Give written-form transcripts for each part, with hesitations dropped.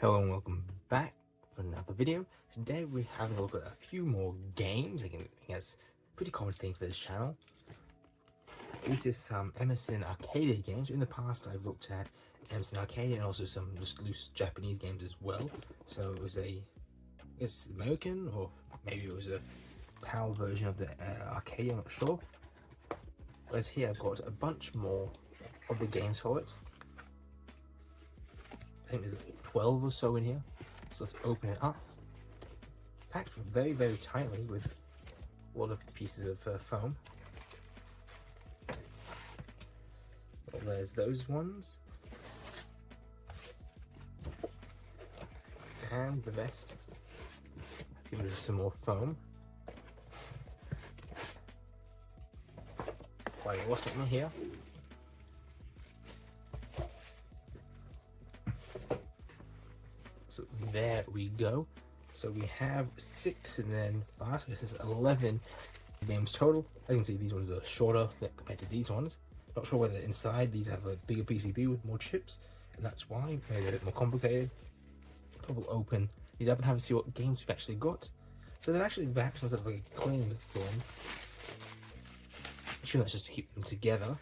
Hello and welcome back for another video. Today we're having a look at a few more games. I think that's a pretty common thing for this channel. This is some Emerson Arcadia games. In the past I've looked at Emerson Arcadia and also some just loose Japanese games as well. So it was it's American, or maybe it was a PAL version of the Arcadia, I'm not sure. Whereas here I've got a bunch more of the games for it. I think there's 12 or so in here, so let's open it up. Packed very, very tightly with a lot of pieces of foam. Well, there's those ones, and the rest. Give it some more foam. Quite a lot in here. So there we go. So we have 6 and then 5, so this is 11 games total. I can see these ones are shorter compared to these ones. Not sure whether inside these have a bigger PCB with more chips, and that's why. Maybe a bit more complicated. We'll open these up and have a see what games we've actually got. So they're actually wrapped in sort of like a cling form. I assume that's just to keep them together.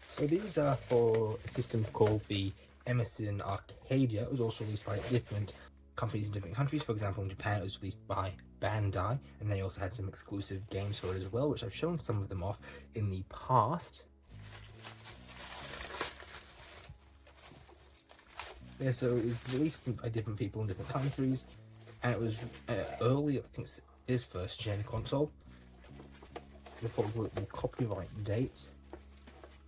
So these are for a system called the Emerson Arcadia. It was also released by different companies in different countries. For example, in Japan it was released by Bandai, and they also had some exclusive games for it as well, which I've shown some of them off in the past. Yeah, so it was released by different people in different countries, and it was early, I think it's his first gen console. We'll probably put the copyright date.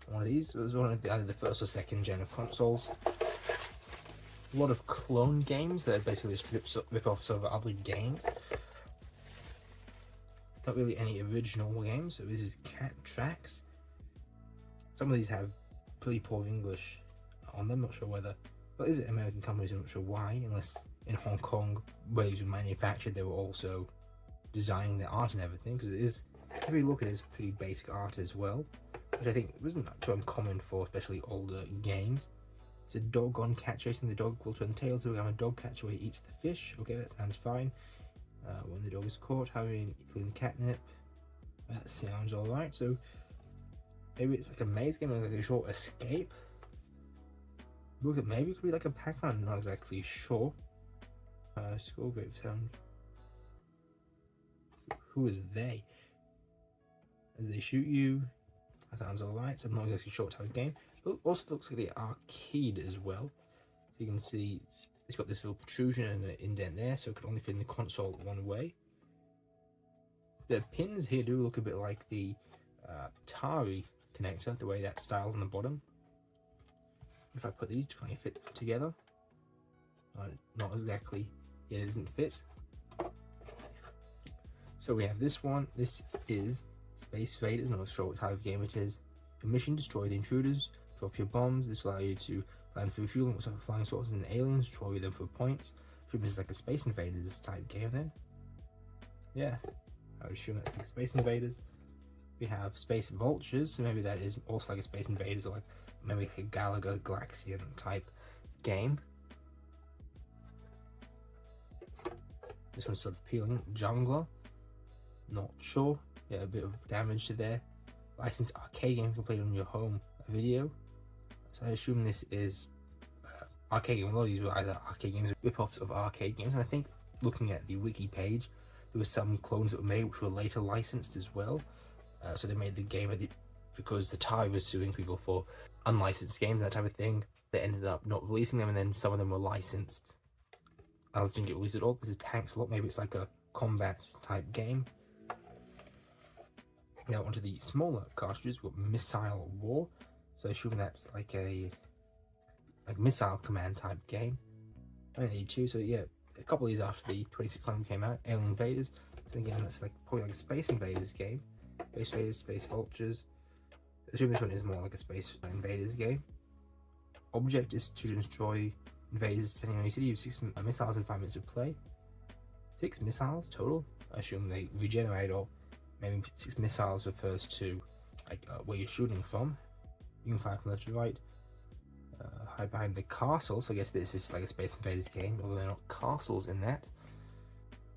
One of these. It was one of either the first or second gen of consoles. A lot of clone games that are basically just rip-offs of other games. Not really any original games. So this is Cat Tracks. Some of these have pretty poor English on them. Not sure whether, but is it American companies? I'm not sure why. Unless in Hong Kong, where these were manufactured, they were also designing the art and everything. Because it is, if you look at it, it's pretty basic art as well, which I think wasn't too uncommon for especially older games. It's a dog on cat chasing. The dog will turn tail to become a dog catcher where he eats the fish. Okay, that sounds fine. When the dog is caught, having clean the catnip. That sounds alright. So maybe it's like a maze game, or like a short escape. Look at, maybe it could be like a Pac-Man. I'm not exactly sure. Skull Grave sound. Who is they? As they shoot you. That sounds alright. So I'm not exactly sure what type of game. It also looks like the arcade as well. So you can see it's got this little protrusion and an indent there, so it could only fit in the console one way. The pins here do look a bit like the Atari connector, the way that's styled on the bottom. If I put these to kind of fit together, not exactly. Yeah, it doesn't fit. So we have this one. This is Space Raiders. I'm not sure what type of game it is. A mission: destroy the intruders, drop your bombs. This will allow you to land through fuel and what's up flying saucers and aliens, destroy them for points. I assume this is like a Space Invaders type game then. Yeah, I would assume that's like Space Invaders. We have Space Vultures, so maybe that is also like a Space Invaders, or like maybe like a Galaga Galaxian type game. This one's sort of peeling. Jungler, not sure. Yeah, a bit of damage to there. Licensed arcade game completed on your home video. So I assume this is arcade game. A lot of these were either arcade games or rip-offs of arcade games. And I think looking at the wiki page, there were some clones that were made which were later licensed as well. So they made the game because the Atari was suing people for unlicensed games, that type of thing. They ended up not releasing them, and then some of them were licensed. Others didn't get released at all. This is Tanks Lot. Maybe it's like a combat type game. Now onto the smaller cartridges. We've got Missile War. So I assume that's like a missile command type game. I only need 2, so yeah, a couple of these after the 2600 came out. Alien Invaders. So again, that's like probably like a Space Invaders game. Space Raiders, Space Vultures. I assume this one is more like a Space Invaders game. Object is to destroy invaders depending on your city. You have 6 missiles in 5 minutes of play. 6 missiles total. I assume they regenerate or Maybe 6 missiles refers to like where you're shooting from. You can fire from left to right. Hide behind the castle, so I guess this is like a Space Invaders game, although they're not castles in that.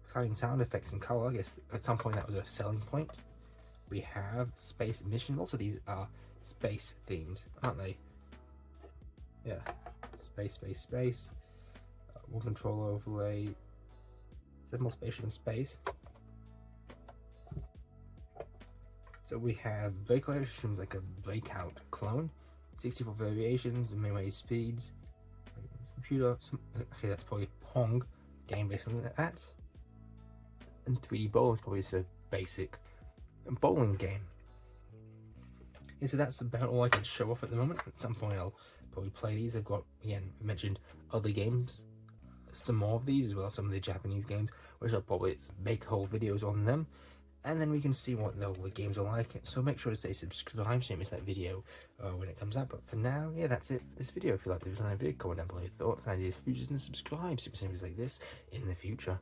Exciting sound effects and color. I guess at some point that was a selling point. We have space mission. Lots of these are space themed, aren't they? Yeah, space. One controller overlay. 7 more spaceship in space. So we have breakout versions, like a breakout clone. 64 variations, melee speeds. Computer. Okay, that's probably Pong game based on that. And 3D bowling is probably just a basic bowling game. Yeah, so that's about all I can show off at the moment. At some point I'll probably play these. I've got, again, mentioned other games, some more of these, as well as some of the Japanese games, which I'll probably make whole videos on them, and then we can see what the games are like. So make sure to stay subscribed so you don't miss that video when it comes out. But for now, yeah, that's it for this video. If you like the video, comment down below your thoughts, ideas, futures, and subscribe so you can see videos like this in the future.